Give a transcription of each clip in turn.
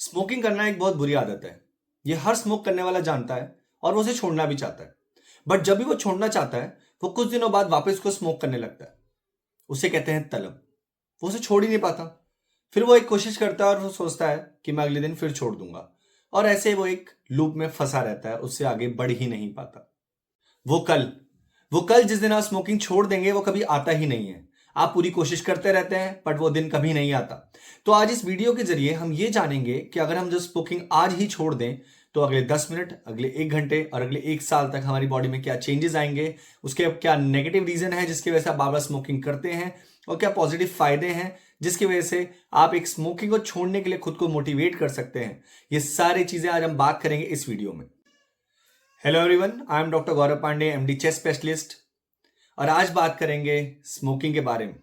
Smoking करना एक बहुत बुरी आदत है। ये हर स्मोक करने वाला जानता है और वो उसे छोड़ना भी चाहता है। बट जब भी वो छोड़ना चाहता है, वो कुछ दिनों बाद वापस उसको स्मोक करने लगता है। उसे कहते हैं तलब। वो उसे छोड़ ही नहीं पाता। फिर वो एक कोशिश करता है और वो सोचता है कि मैं अगले दिन फिर छोड़ दूंगा। और ऐसे वो एक लूप में फंसा रहता है, उससे आगे बढ़ ही नहीं पाता। वो कल वो कल जिस दिन आप स्मोकिंग छोड़ देंगे वो कभी आता ही नहीं है। आप पूरी कोशिश करते रहते हैं बट वो दिन कभी नहीं आता। तो आज इस वीडियो के जरिए हम ये जानेंगे कि अगर हम जो स्मोकिंग आज ही छोड़ दें तो अगले 10 मिनट, अगले 1 घंटे और अगले 1 साल तक हमारी बॉडी में क्या चेंजेस आएंगे। उसके क्या नेगेटिव रीजन है जिसकी वजह से आप बार बार स्मोकिंग करते हैं, और क्या पॉजिटिव फायदे हैं जिसकी वजह से आप एक स्मोकिंग को छोड़ने के लिए खुद को मोटिवेट कर सकते हैं। ये सारी चीजें आज हम बात करेंगे इस वीडियो में। Hello everyone, I am doctor Gaurav Pandey, MD chest specialist. और आज बात करेंगे स्मोकिंग के बारे में।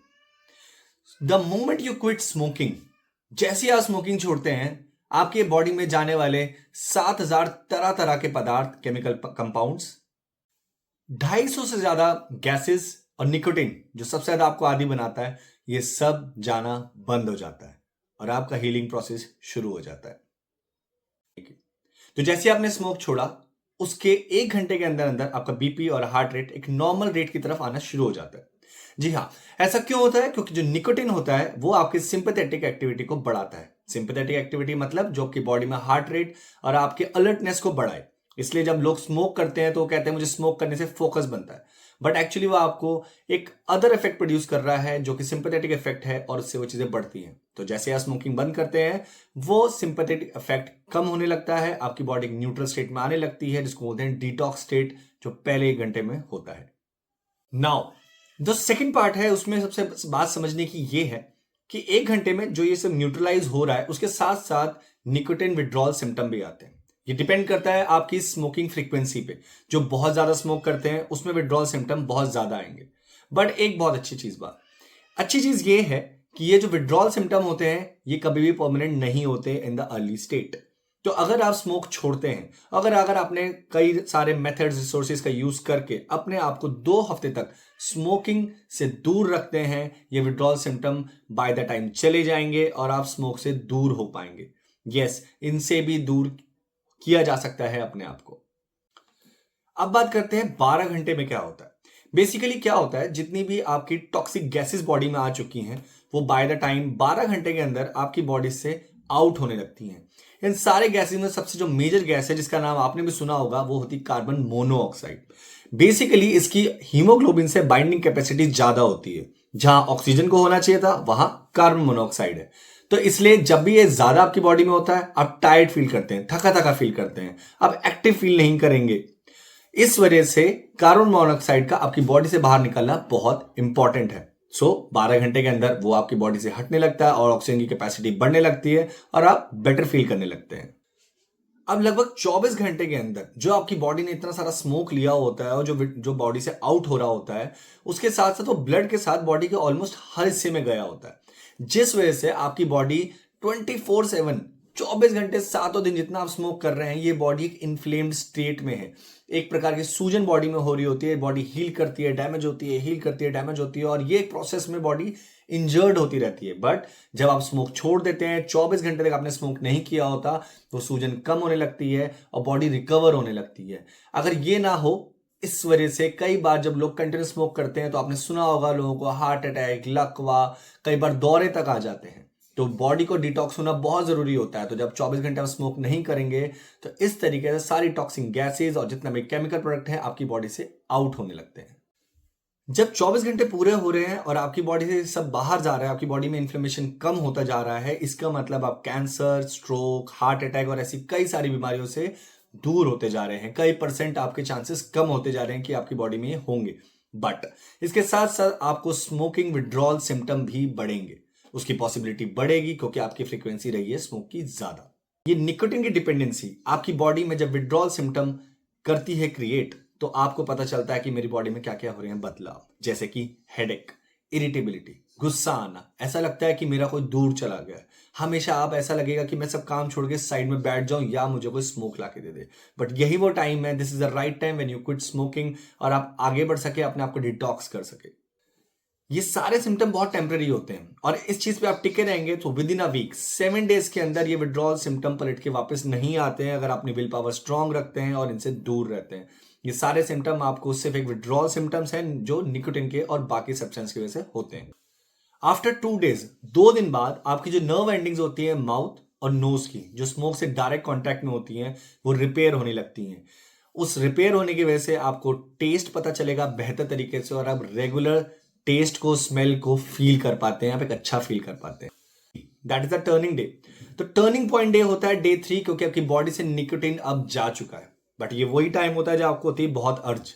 The moment you quit smoking, जैसे ही आप स्मोकिंग छोड़ते हैं, आपके बॉडी में जाने वाले 7,000 तरह तरह के पदार्थ, केमिकल कंपाउंड्स, 250 से ज्यादा गैसेस और निकोटिन जो सबसे ज्यादा आपको आदी बनाता है, ये सब जाना बंद हो जाता है और आपका हीलिंग प्रोसेस शुरू हो जाता है। तो जैसे आपने स्मोक छोड़ा, उसके 1 घंटे के अंदर अंदर आपका बीपी और हार्ट रेट एक नॉर्मल रेट की तरफ आना शुरू हो जाता है। जी हाँ, ऐसा क्यों होता है? क्योंकि जो निकोटिन होता है वो आपकी सिंपैथेटिक एक्टिविटी को बढ़ाता है। सिंपैथेटिक एक्टिविटी मतलब जो आपकी बॉडी में हार्ट रेट और आपके अलर्टनेस को बढ़ाए। इसलिए जब लोग स्मोक करते हैं तो वो कहते हैं मुझे स्मोक करने से फोकस बनता है, बट एक्चुअली वो आपको एक अदर इफेक्ट प्रोड्यूस कर रहा है जो कि सिंपैथेटिक इफेक्ट है, और उससे वो चीजें बढ़ती हैं। तो जैसे आप स्मोकिंग बंद करते हैं, वो सिंपैथेटिक इफेक्ट कम होने लगता है, आपकी बॉडी न्यूट्रल स्टेट में आने लगती है, जिसको बोलते हैं डिटॉक्स स्टेट, जो पहले 1 घंटे में होता है। नाउ जो सेकंड पार्ट है, उसमें सबसे बात समझने की ये है कि 1 घंटे में जो ये सब न्यूट्रलाइज हो रहा है, उसके साथ साथ निकोटिन विड्रॉल सिम्टम भी आते हैं। ये डिपेंड करता है आपकी स्मोकिंग फ्रीक्वेंसी पे। जो बहुत ज्यादा स्मोक करते हैं उसमें विड्रॉल सिम्टम बहुत ज्यादा आएंगे। बट एक बहुत अच्छी चीज ये है कि ये जो विड्रॉल सिम्टम होते हैं ये कभी भी परमानेंट नहीं होते इन द अर्ली स्टेट। तो अगर आप स्मोक छोड़ते हैं, अगर आपने कई सारे मेथड्स, रिसोर्सेज का यूज करके अपने आप को 2 हफ्ते तक स्मोकिंग से दूर रखते हैं, ये withdrawal symptom by the time चले जाएंगे और आप स्मोक से दूर हो पाएंगे। यस, इनसे भी दूर किया जा सकता है अपने आप को। अब बात करते हैं 12 घंटे में क्या होता है। बेसिकली क्या होता है, जितनी भी आपकी टॉक्सिक गैसेस बॉडी में आ चुकी हैं, वो बाय द टाइम 12 घंटे के अंदर आपकी बॉडी से आउट होने लगती हैं। इन सारे गैसेस में सबसे जो मेजर गैस है जिसका नाम आपने भी सुना होगा, वो होती कार्बन मोनोऑक्साइड। बेसिकली इसकी हीमोग्लोबिन से बाइंडिंग कैपेसिटी ज्यादा होती है। जहां ऑक्सीजन को होना चाहिए था वहां कार्बन मोनोऑक्साइड है। तो इसलिए जब भी ये ज्यादा आपकी बॉडी में होता है, आप टायर्ड फील करते हैं, थका थका फील करते हैं, आप एक्टिव फील नहीं करेंगे। इस वजह से कार्बन मोनोऑक्साइड का आपकी बॉडी से बाहर निकलना बहुत इंपॉर्टेंट है। 12 घंटे के अंदर वो आपकी बॉडी से हटने लगता है और ऑक्सीजन की कैपेसिटी बढ़ने लगती है और आप बेटर फील करने लगते हैं। अब लगभग 24 घंटे के अंदर जो आपकी बॉडी ने इतना सारा स्मोक लिया होता है और जो बॉडी से आउट हो रहा होता है, उसके साथ साथ वो ब्लड के साथ बॉडी के ऑलमोस्ट हर हिस्से में गया होता है, जिस वजह से आपकी बॉडी 24/7, 24 घंटे 7 दिन जितना आप स्मोक कर रहे हैं, ये बॉडी एक इन्फ्लेम्ड स्टेट में है। एक प्रकार की सूजन बॉडी में हो रही होती है। बॉडी हील करती है, डैमेज होती है, हील करती है, डैमेज होती है, और ये एक प्रोसेस में बॉडी इंजर्ड होती रहती है। बट जब आप स्मोक छोड़ देते हैं, 24 घंटे तक आपने स्मोक नहीं किया होता, तो सूजन कम होने लगती है और बॉडी रिकवर होने लगती है। अगर ये ना हो, इस वजह से कई बार जब लोग कंटिन्यू स्मोक करते हैं तो आपने सुना होगा लोगों को हार्ट अटैक, लकवा, कई बार दौरे तक आ जाते हैं। तो बॉडी को डिटॉक्स होना बहुत जरूरी होता है। तो जब 24 घंटे आप स्मोक नहीं करेंगे तो इस तरीके से सारी टॉक्सिक गैसेज और जितना भी केमिकल प्रोडक्ट है आपकी बॉडी से आउट होने लगते हैं। जब 24 घंटे पूरे हो रहे हैं और आपकी बॉडी से सब बाहर जा रहा है, आपकी बॉडी में इन्फ्लेमेशन कम होता जा रहा है, इसका मतलब आप कैंसर, स्ट्रोक, हार्ट अटैक और ऐसी कई सारी बीमारियों से दूर होते जा रहे हैं। कई परसेंट आपके चांसेस कम होते जा रहे हैं कि आपकी बॉडी में ये होंगे। बट इसके साथ साथ आपको स्मोकिंग विड्रॉल सिम्टम भी बढ़ेंगे। उसकी पॉसिबिलिटी बढ़ेगी क्योंकि आपकी फ्रीक्वेंसी रही है स्मोक की ज्यादा। ये निकोटिन की डिपेंडेंसी आपकी बॉडी में जब विड्रॉल सिम्टम करती है क्रिएट, तो आपको पता चलता है कि मेरी बॉडी में क्या क्या हो रहे हैं बदलाव, जैसे कि हेडेक, इरिटेबिलिटी, गुस्सा आना, ऐसा लगता है कि मेरा कोई दूर चला गया। हमेशा आप ऐसा लगेगा कि मैं सब काम छोड़ के साइड में बैठ जाऊं या मुझे कोई स्मोक ला के दे दे। बट यही वो टाइम है, this is the right time when you quit smoking, और आप आगे बढ़ सके, अपने आप को डिटॉक्स कर सके। ये सारे सिम्टम बहुत टेम्पररी होते हैं और इस चीज पे आप टिके रहेंगे तो within a week 7 days के अंदर ये विड्रॉल सिम्टम पलट के वापस नहीं आते हैं, अगर अपनी विल पावर स्ट्रांग रखते हैं और इनसे दूर रहते हैं। ये सारे सिम्टम आपको सिर्फ एक विड्रॉल सिम्टम्स हैं जो निकोटिन के और बाकी सब्सटेंस की वजह से होते हैं। आफ्टर 2 डेज, 2 दिन बाद आपकी जो नर्व एंडिंग्स होती है माउथ और नोज की, जो स्मोक से डायरेक्ट कॉन्टैक्ट में होती हैं, वो रिपेयर होने लगती हैं। उस रिपेयर होने की वजह से आपको टेस्ट पता चलेगा बेहतर तरीके से और आप रेगुलर टेस्ट को, स्मेल को फील कर पाते हैं, आप एक अच्छा फील कर पाते हैं। That is the turning day. तो टर्निंग पॉइंट डे होता है डे 3, क्योंकि आपकी बॉडी से निकोटिन अब जा चुका है। बट ये वही टाइम होता है जब आपको होती है बहुत अर्ज।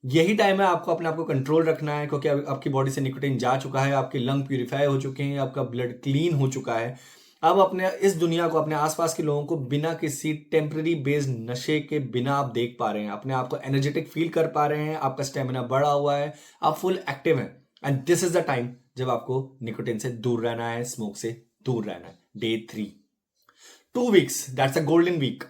यही टाइम है आपको अपने आप को कंट्रोल रखना है, क्योंकि आपकी बॉडी से निकोटिन जा चुका है, आपके लंग प्यूरिफाई हो चुके हैं, आपका ब्लड क्लीन हो चुका है। अब अपने इस दुनिया को, अपने आसपास के लोगों को बिना किसी टेम्पररी बेस्ड नशे के बिना आप देख पा रहे हैं, अपने आप को एनर्जेटिक फील कर पा रहे हैं, आपका स्टेमिना बढ़ा हुआ है, आप फुल एक्टिव हैं। And this is the time जब आपको निकोटिन से दूर रहना है, स्मोक से दूर रहना है। Day 3, 2 weeks, that's a golden week.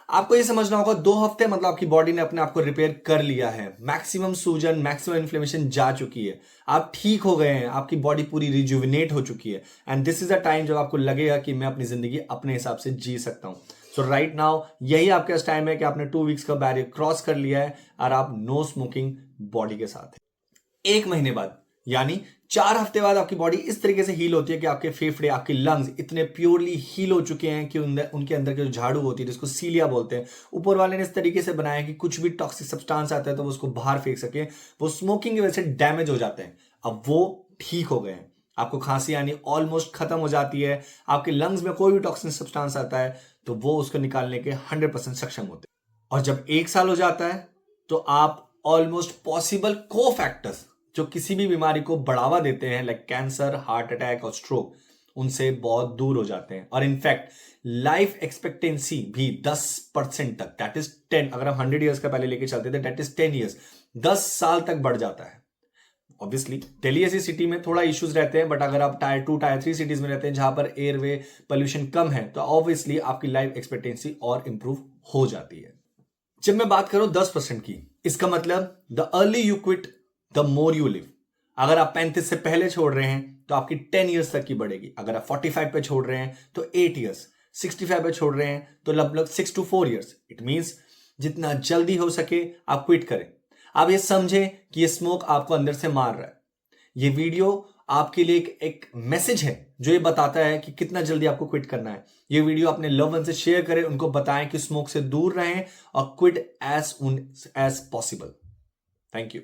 आपको ये समझना होगा 2 हफ्ते मतलब आपकी बॉडी ने अपने आप को रिपेयर कर लिया है, मैक्सिमम सूजन, मैक्सिमम इन्फ्लेमेशन जा चुकी है, आप ठीक हो गए हैं, आपकी बॉडी पूरी रिजुविनेट हो चुकी है। And this is a time जब आपको लगेगा कि मैं अपनी जिंदगी अपने हिसाब से जी सकता हूं। सो राइट नाउ यही आपके पास टाइम है कि आपने 2 वीक्स का बैरियर क्रॉस कर लिया है और आप नो स्मोकिंग बॉडी के साथ है। 1 महीने बाद यानी 4 हफ्ते बाद आपकी बॉडी इस तरीके से हील होती है कि आपके फेफड़े, आपके लंग्स इतने प्योरली हील हो चुके हैं कि उनके अंदर के जो झाड़ू होती है, जिसको सीलिया बोलते हैं, ऊपर वाले ने इस तरीके से बनाया कि कुछ भी टॉक्सिक सब्सटेंस आता है तो वो उसको बाहर फेंक सके। वो स्मोकिंग की वजह से डैमेज हो जाते हैं, अब वो ठीक हो गए हैं। आपको खांसी आनी ऑलमोस्ट खत्म हो जाती है, आपके लंग्स में कोई भी टॉक्सिक सब्सटेंस आता है तो वो उसको निकालने के 100% सक्षम होते हैं। और जब 1 साल हो जाता है तो आप ऑलमोस्ट पॉसिबल को फैक्टर्स जो किसी भी बीमारी को बढ़ावा देते हैं, लाइक कैंसर, हार्ट अटैक और स्ट्रोक, उनसे बहुत दूर हो जाते हैं। और इनफैक्ट लाइफ एक्सपेक्टेंसी भी 10% तक, दैट इज 10, अगर हम 100 ईयर्स का पहले लेके चलते थे, दैट इज 10 ईयर्स, 10 साल तक बढ़ जाता है। ऑब्वियसली दिल्ली ऐसी सिटी में थोड़ा इश्यूज रहते हैं, बट अगर आप टायर 2, टायर 3 सिटीज में रहते हैं जहां पर एयरवे पोल्यूशन कम है, तो ऑब्वियसली आपकी लाइफ एक्सपेक्टेंसी और इंप्रूव हो जाती है। जब मैं बात करूं 10% की, इसका मतलब the early you quit the more you live. अगर आप 35 से पहले छोड़ रहे हैं तो आपकी 10 ईयर्स तक की बढ़ेगी। अगर आप 45 पे छोड़ रहे हैं तो 8 ईयर्स, 65 पे छोड़ रहे हैं तो लगभग 6 to 4 ईयर्स। इट मींस जितना जल्दी हो सके आप क्विट करें। आप ये समझें कि ये स्मोक आपको अंदर से मार रहा है। ये वीडियो आपके लिए एक मैसेज है जो ये बताता है कि कितना जल्दी आपको क्विट करना है। ये वीडियो अपने लव वन से शेयर करें, उनको बताएं कि स्मोक से दूर रहें और quit as soon as possible. Thank you.